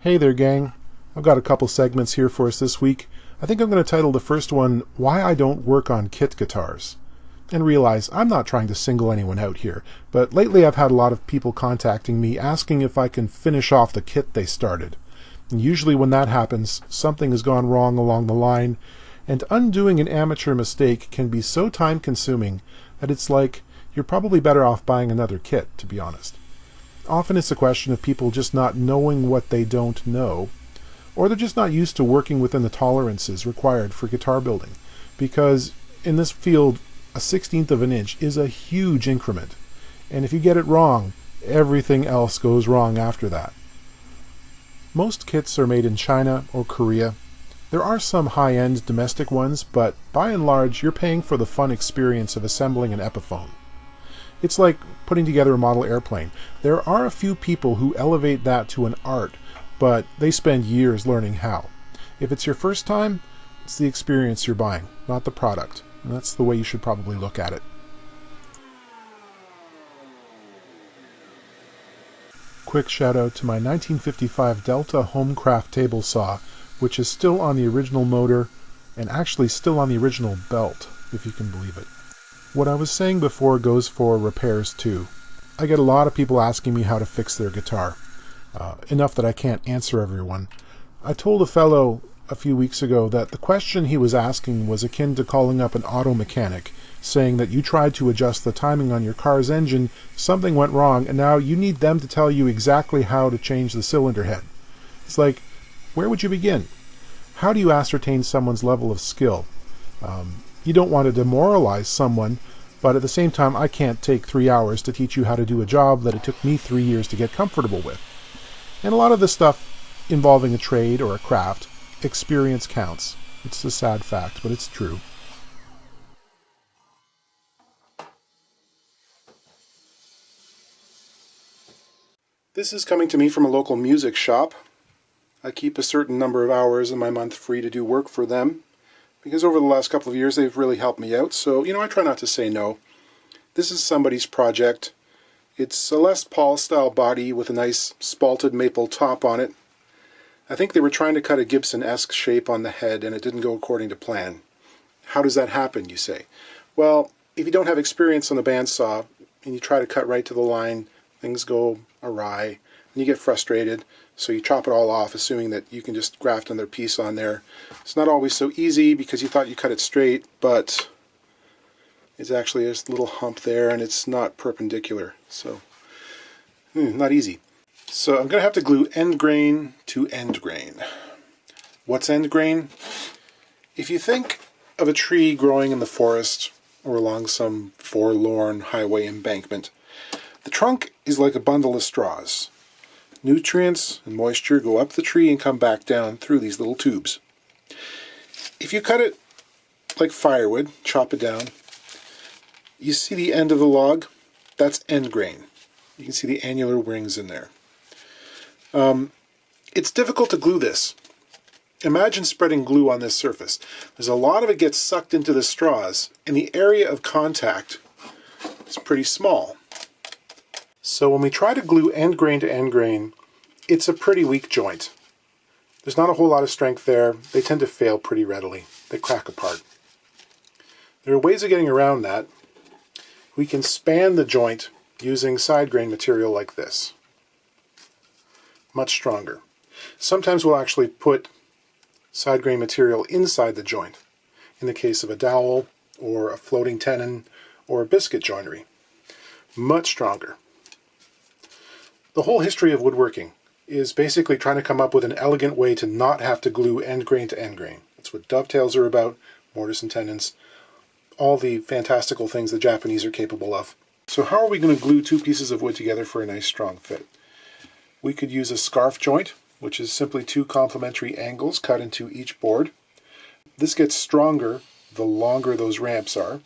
Hey there, gang. I've got a couple segments here for us this week. I think I'm going to title the first one, Why I Don't Work on Kit Guitars. And realize I'm not trying to single anyone out here, but lately I've had a lot of people contacting me asking if I can finish off the kit they started. And usually when that happens, something has gone wrong along the line, and undoing an amateur mistake can be so time-consuming that it's like you're probably better off buying another kit, to be honest. Often it's a question of people just not knowing what they don't know, or they're just not used to working within the tolerances required for guitar building, because in this field, a 1/16 of an inch is a huge increment, and if you get it wrong, everything else goes wrong after that. Most kits are made in China or Korea. There are some high-end domestic ones, but by and large, you're paying for the fun experience of assembling an Epiphone. It's like putting together a model airplane. There are a few people who elevate that to an art, but they spend years learning how. If it's your first time, it's the experience you're buying, not the product. And that's the way you should probably look at it. Quick shout out to my 1955 Delta Homecraft table saw, which is still on the original motor and actually still on the original belt, if you can believe it. What I was saying before goes for repairs too. I get a lot of people asking me how to fix their guitar. Enough that I can't answer everyone. I told a fellow a few weeks ago that the question he was asking was akin to calling up an auto mechanic, saying that you tried to adjust the timing on your car's engine, something went wrong, and now you need them to tell you exactly how to change the cylinder head. It's like, where would you begin? How do you ascertain someone's level of skill? You don't want to demoralize someone, but at the same time, I can't take 3 hours to teach you how to do a job that it took me 3 years to get comfortable with. And a lot of this stuff involving a trade or a craft, experience counts. It's a sad fact, but it's true. This is coming to me from a local music shop. I keep a certain number of hours in my month free to do work for them, because over the last couple of years they've really helped me out, so I try not to say no. This is somebody's project. It's a Les Paul style body with a nice spalted maple top on it. I think they were trying to cut a Gibson-esque shape on the head and it didn't go according to plan. How does that happen, you say? Well, if you don't have experience on the bandsaw and you try to cut right to the line, things go awry and you get frustrated, so you chop it all off assuming that you can just graft another piece on there. It's not always so easy because you thought you cut it straight, but it's actually a little hump there and it's not perpendicular, so not easy. So I'm going to have to glue end grain to end grain. What's end grain? If you think of a tree growing in the forest or along some forlorn highway embankment, the trunk is like a bundle of straws. Nutrients and moisture go up the tree and come back down through these little tubes. If you cut it like firewood, chop it down, you see the end of the log? That's end grain. You can see the annular rings in there. It's difficult to glue this. Imagine spreading glue on this surface. There's a lot of it gets sucked into the straws, and the area of contact is pretty small. So when we try to glue end grain to end grain, it's a pretty weak joint. There's not a whole lot of strength there. They tend to fail pretty readily. They crack apart. There are ways of getting around that. We can span the joint using side grain material like this. Much stronger. Sometimes we'll actually put side grain material inside the joint, in the case of a dowel or a floating tenon or a biscuit joinery. Much stronger. The whole history of woodworking is basically trying to come up with an elegant way to not have to glue end grain to end grain. That's what dovetails are about, mortise and tenons, all the fantastical things the Japanese are capable of. So how are we going to glue two pieces of wood together for a nice strong fit? We could use a scarf joint, which is simply two complementary angles cut into each board. This gets stronger the longer those ramps are.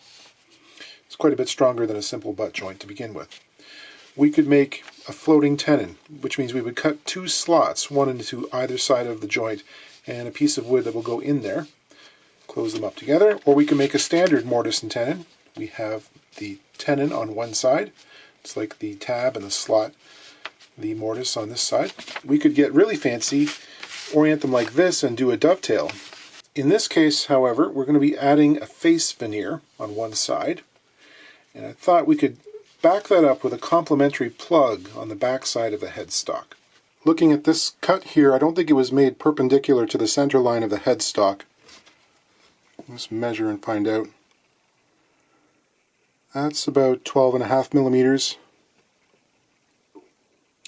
It's quite a bit stronger than a simple butt joint to begin with. We could make a floating tenon, which means we would cut two slots, one into either side of the joint, and a piece of wood that will go in there. Close them up together. Or we can make a standard mortise and tenon. We have the tenon on one side. It's like the tab and the slot the mortise on this side. We could get really fancy, orient them like this, and do a dovetail. In this case, however, we're going to be adding a face veneer on one side, and I thought we could back that up with a complementary plug on the back side of the headstock. Looking at this cut here, I don't think it was made perpendicular to the center line of the headstock. Let's measure and find out. That's about 12.5 millimeters.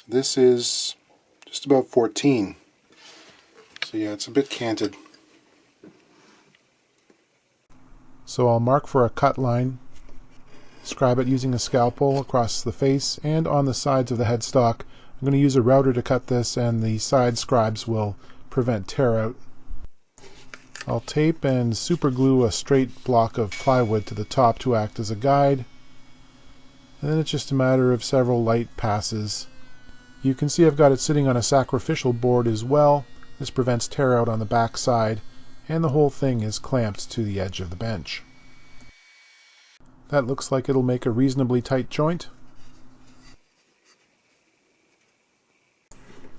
This is just about 14. So yeah, it's a bit canted. So I'll mark for a cut line, scribe it using a scalpel across the face and on the sides of the headstock. I'm going to use a router to cut this, and the side scribes will prevent tear out. I'll tape and super glue a straight block of plywood to the top to act as a guide, and then it's just a matter of several light passes. You can see I've got it sitting on a sacrificial board as well. This prevents tear out on the back side, and the whole thing is clamped to the edge of the bench. That looks like it'll make a reasonably tight joint.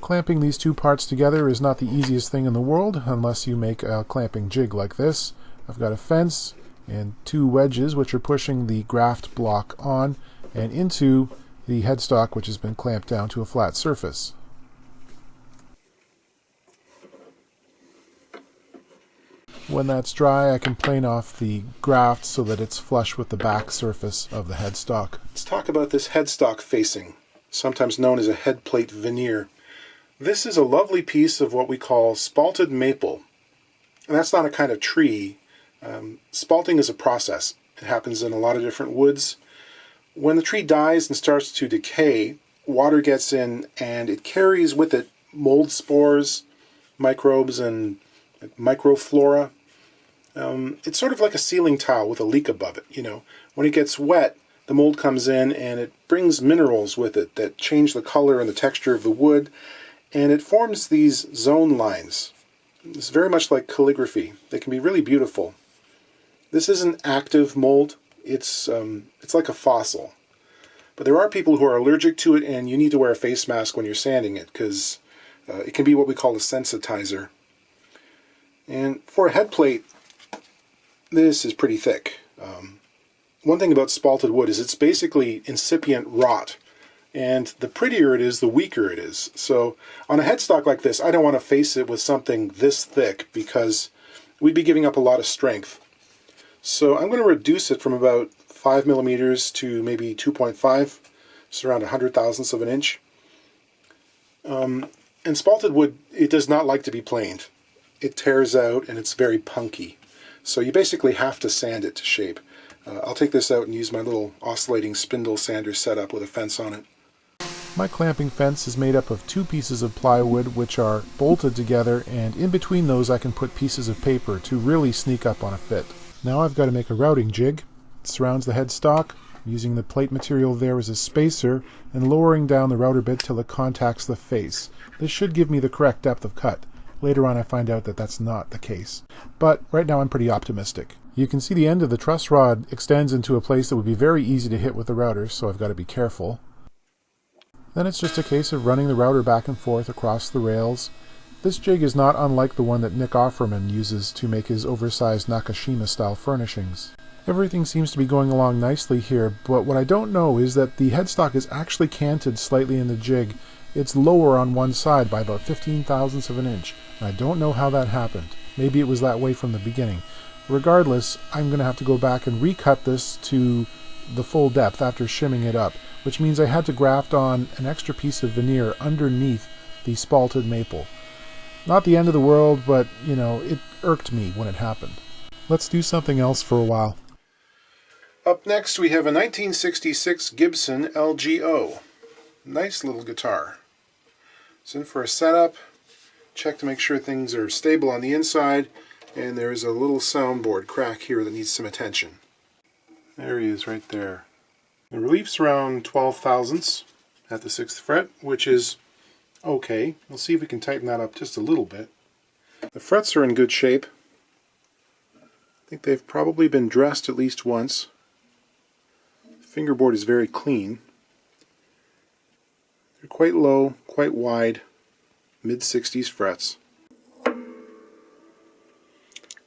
Clamping these two parts together is not the easiest thing in the world unless you make a clamping jig like this. I've got a fence and two wedges which are pushing the graft block on and into the headstock, which has been clamped down to a flat surface. When that's dry, I can plane off the graft so that it's flush with the back surface of the headstock. Let's talk about this headstock facing, sometimes known as a head plate veneer. This is a lovely piece of what we call spalted maple. And that's not a kind of tree. Spalting is a process. It happens in a lot of different woods. When the tree dies and starts to decay, water gets in and it carries with it mold spores, microbes, and microflora. It's sort of like a ceiling tile with a leak above it. You know, when it gets wet, the mold comes in and it brings minerals with it that change the color and the texture of the wood, and it forms these zone lines. It's very much like calligraphy. They can be really beautiful. This isn't active mold. It's like a fossil. But there are people who are allergic to it, and you need to wear a face mask when you're sanding it because it can be what we call a sensitizer. And for a head plate, this is pretty thick. One thing about spalted wood is it's basically incipient rot. And the prettier it is, the weaker it is. So on a headstock like this, I don't want to face it with something this thick because we'd be giving up a lot of strength. So I'm going to reduce it from about 5 millimeters to maybe 2.5, so around 100,000ths of an inch. And spalted wood, it does not like to be planed. It tears out and it's very punky. So you basically have to sand it to shape. I'll take this out and use my little oscillating spindle sander setup with a fence on it. My clamping fence is made up of two pieces of plywood which are bolted together, and in between those I can put pieces of paper to really sneak up on a fit. Now I've got to make a routing jig. It surrounds the headstock, using the plate material there as a spacer and lowering down the router bit till it contacts the face. This should give me the correct depth of cut. Later on I find out that that's not the case. But right now I'm pretty optimistic. You can see the end of the truss rod extends into a place that would be very easy to hit with the router, so I've got to be careful. Then it's just a case of running the router back and forth across the rails. This jig is not unlike the one that Nick Offerman uses to make his oversized Nakashima-style furnishings. Everything seems to be going along nicely here, but what I don't know is that the headstock is actually canted slightly in the jig. It's lower on one side by about 15,000ths of an inch, and I don't know how that happened. Maybe it was that way from the beginning. Regardless, I'm going to have to go back and recut this to the full depth after shimming it up, which means I had to graft on an extra piece of veneer underneath the spalted maple. Not the end of the world, but, you know, it irked me when it happened. Let's do something else for a while. Up next we have a 1966 Gibson LGO. Nice little guitar. It's in for a setup. Check to make sure things are stable on the inside, and there's a little soundboard crack here that needs some attention. There he is right there. The relief's around 12,000ths at the 6th fret, which is okay. We'll see if we can tighten that up just a little bit. The frets are in good shape. I think they've probably been dressed at least once. The fingerboard is very clean. They're quite low, quite wide, mid-60s frets.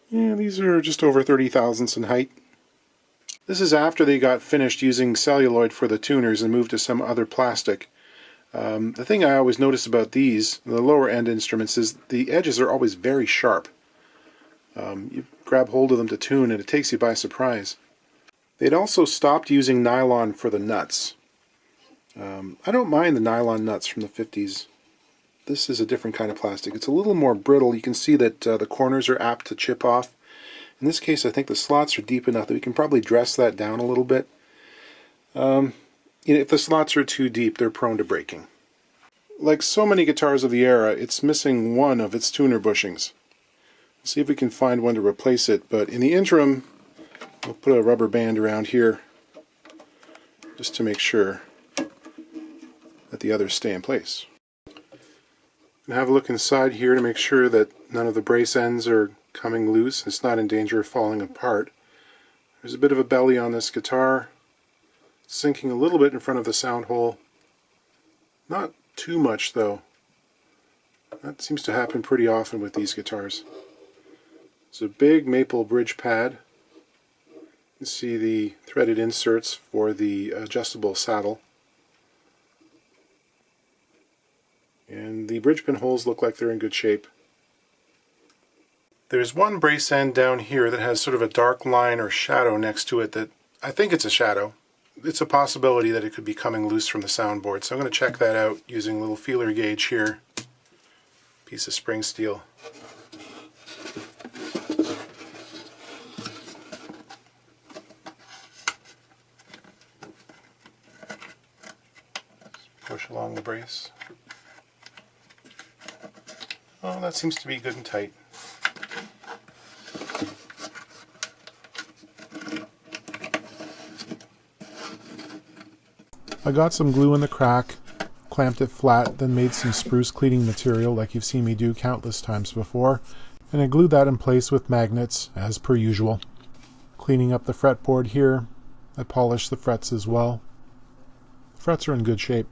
Yeah, these are just over 30 thousandths in height. This is after they got finished using celluloid for the tuners and moved to some other plastic. The thing I always notice about these, the lower end instruments, is the edges are always very sharp. You grab hold of them to tune and it takes you by surprise. They'd also stopped using nylon for the nuts. I don't mind the nylon nuts from the 50s. This is a different kind of plastic. It's a little more brittle. You can see that the corners are apt to chip off. In this case, I think the slots are deep enough that we can probably dress that down a little bit. If the slots are too deep, they're prone to breaking. Like so many guitars of the era, it's missing one of its tuner bushings. Let's see if we can find one to replace it, but in the interim, we'll put a rubber band around here just to make sure that the others stay in place. And have a look inside here to make sure that none of the brace ends are coming loose. It's not in danger of falling apart. There's a bit of a belly on this guitar, sinking a little bit in front of the sound hole. Not too much though. That seems to happen pretty often with these guitars. It's a big maple bridge pad. You see the threaded inserts for the adjustable saddle. And the bridge pin holes look like they're in good shape. There's one brace end down here that has sort of a dark line or shadow next to it that I think it's a shadow. It's a possibility that it could be coming loose from the soundboard, so I'm going to check that out using a little feeler gauge here. Piece of spring steel. Push along the brace. Oh, that seems to be good and tight. I got some glue in the crack, clamped it flat, then made some spruce cleaning material like you've seen me do countless times before, and I glued that in place with magnets, as per usual. Cleaning up the fretboard here, I polished the frets as well. The frets are in good shape.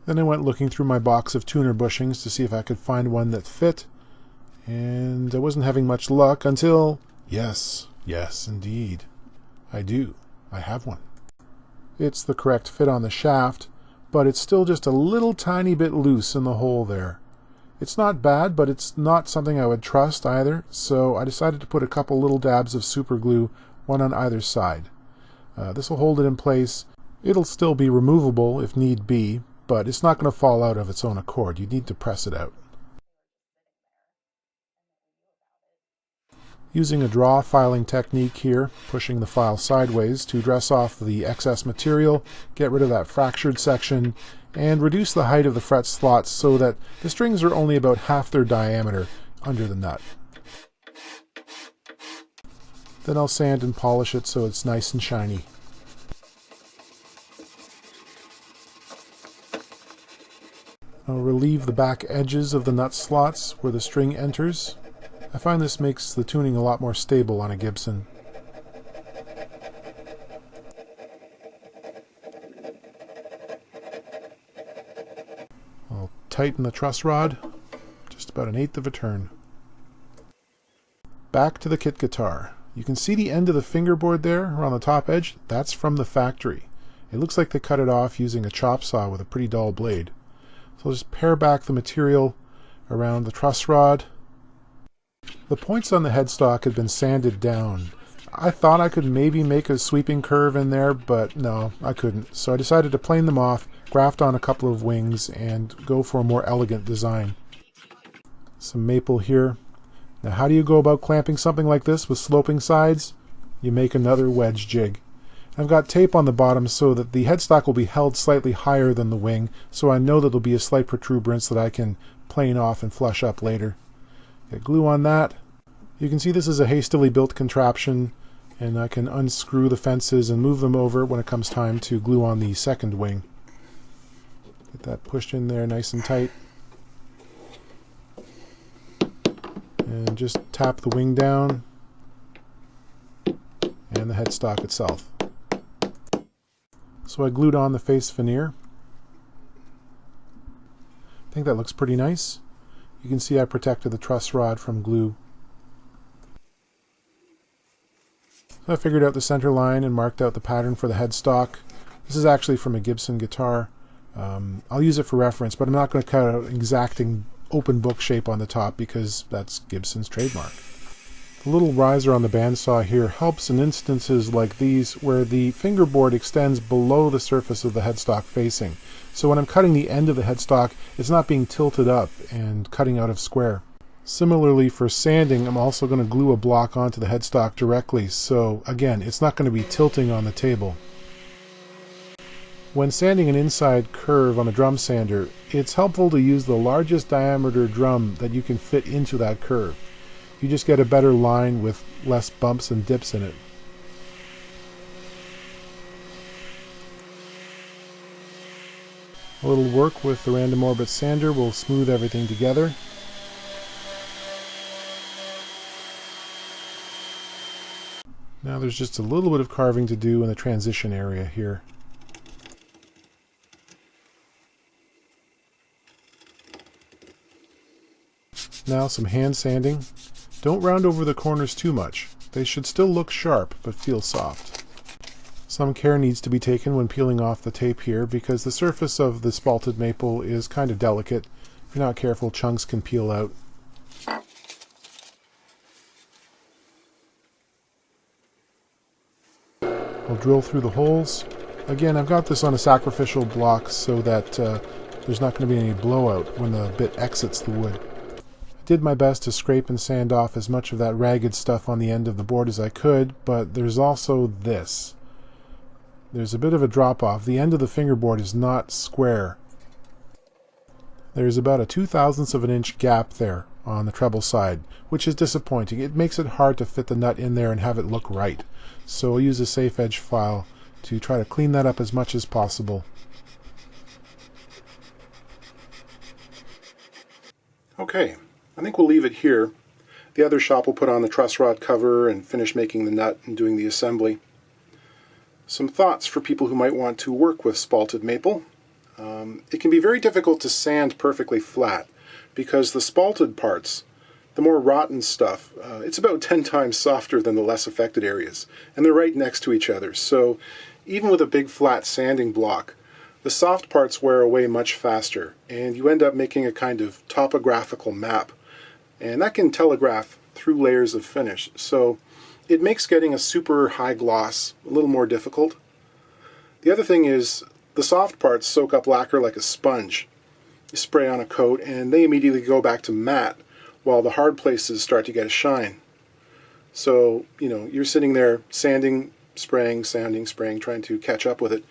Then I went looking through my box of tuner bushings to see if I could find one that fit, and I wasn't having much luck until, yes, indeed, I do. I have one. It's the correct fit on the shaft, but it's still just a little tiny bit loose in the hole there. It's not bad, but it's not something I would trust either, so I decided to put a couple little dabs of super glue, one on either side. This will hold it in place. It'll still be removable if need be, but it's not going to fall out of its own accord. You need to press it out. Using a draw filing technique here, pushing the file sideways to dress off the excess material, get rid of that fractured section, and reduce the height of the fret slots so that the strings are only about half their diameter under the nut. Then I'll sand and polish it so it's nice and shiny. I'll relieve the back edges of the nut slots where the string enters. I find this makes the tuning a lot more stable on a Gibson. I'll tighten the truss rod, just about 1/8 of a turn. Back to the kit guitar. You can see the end of the fingerboard there around the top edge. That's from the factory. It looks like they cut it off using a chop saw with a pretty dull blade. So I'll just pare back the material around the truss rod. The points on the headstock had been sanded down. I thought I could maybe make a sweeping curve in there, but no, I couldn't. So I decided to plane them off, graft on a couple of wings, and go for a more elegant design. Some maple here. Now how do you go about clamping something like this with sloping sides? You make another wedge jig. I've got tape on the bottom so that the headstock will be held slightly higher than the wing, so I know that there'll be a slight protuberance that I can plane off and flush up later. Get glue on that. You can see this is a hastily built contraption, and I can unscrew the fences and move them over when it comes time to glue on the second wing. Get that pushed in there nice and tight. And just tap the wing down and the headstock itself. So I glued on the face veneer. I think that looks pretty nice. You can see I protected the truss rod from glue. So I figured out the center line and marked out the pattern for the headstock. This is actually from a Gibson guitar. I'll use it for reference, but I'm not going to cut out an exacting open book shape on the top because that's Gibson's trademark. The little riser on the bandsaw here helps in instances like these where the fingerboard extends below the surface of the headstock facing. So when I'm cutting the end of the headstock, it's not being tilted up and cutting out of square. Similarly for sanding, I'm also going to glue a block onto the headstock directly, so again, it's not going to be tilting on the table. When sanding an inside curve on a drum sander, it's helpful to use the largest diameter drum that you can fit into that curve. You just get a better line with less bumps and dips in it. A little work with the random orbit sander will smooth everything together. Now there's just a little bit of carving to do in the transition area here. Now some hand sanding. Don't round over the corners too much. They should still look sharp but feel soft. Some care needs to be taken when peeling off the tape here because the surface of the spalted maple is kind of delicate. If you're not careful, chunks can peel out. I'll drill through the holes. Again, I've got this on a sacrificial block so that there's not going to be any blowout when the bit exits the wood. I did my best to scrape and sand off as much of that ragged stuff on the end of the board as I could, but there's also this. There's a bit of a drop off. The end of the fingerboard is not square. There's about a 2/1000 of an inch gap there on the treble side, which is disappointing. It makes it hard to fit the nut in there and have it look right. So I'll use a safe edge file to try to clean that up as much as possible. Okay, I think we'll leave it here. The other shop will put on the truss rod cover and finish making the nut and doing the assembly. Some thoughts for people who might want to work with spalted maple. It can be very difficult to sand perfectly flat because the spalted parts, the more rotten stuff, it's about 10 times softer than the less affected areas, and they're right next to each other. So even with a big flat sanding block, the soft parts wear away much faster, and you end up making a kind of topographical map, and that can telegraph through layers of finish. So it makes getting a super high gloss a little more difficult. The other thing is the soft parts soak up lacquer like a sponge. You spray on a coat and they immediately go back to matte, while the hard places start to get a shine. So, you're sitting there sanding, spraying, sanding, spraying, trying to catch up with it.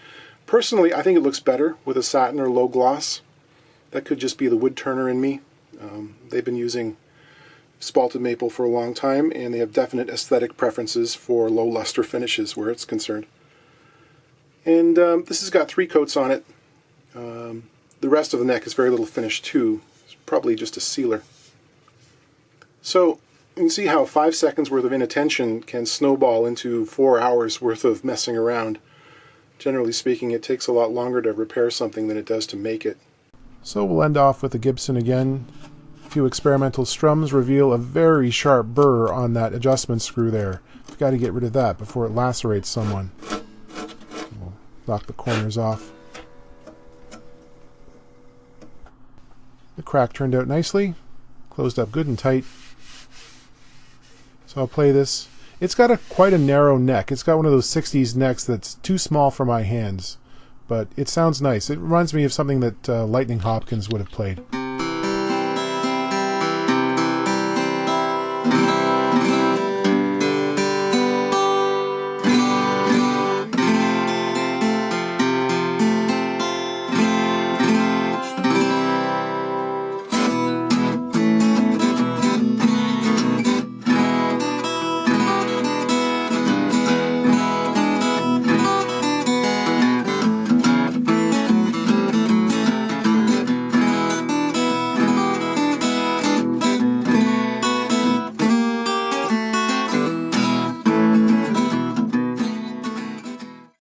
Personally, I think it looks better with a satin or low gloss. That could just be the wood turner in me. They've been using spalted maple for a long time, and they have definite aesthetic preferences for low luster finishes where it's concerned. And this has got 3 coats on it. The rest of the neck is very little finish too. It's probably just a sealer. So you can see how 5 seconds worth of inattention can snowball into 4 hours worth of messing around. Generally speaking, it takes a lot longer to repair something than it does to make it. So we'll end off with the Gibson again. A few experimental strums reveal a very sharp burr on that adjustment screw there. You've got to get rid of that before it lacerates someone. We'll knock the corners off. The crack turned out nicely, closed up good and tight. So I'll play this. It's got quite a narrow neck. It's got one of those 60s necks that's too small for my hands, but it sounds nice. It reminds me of something that Lightning Hopkins would have played.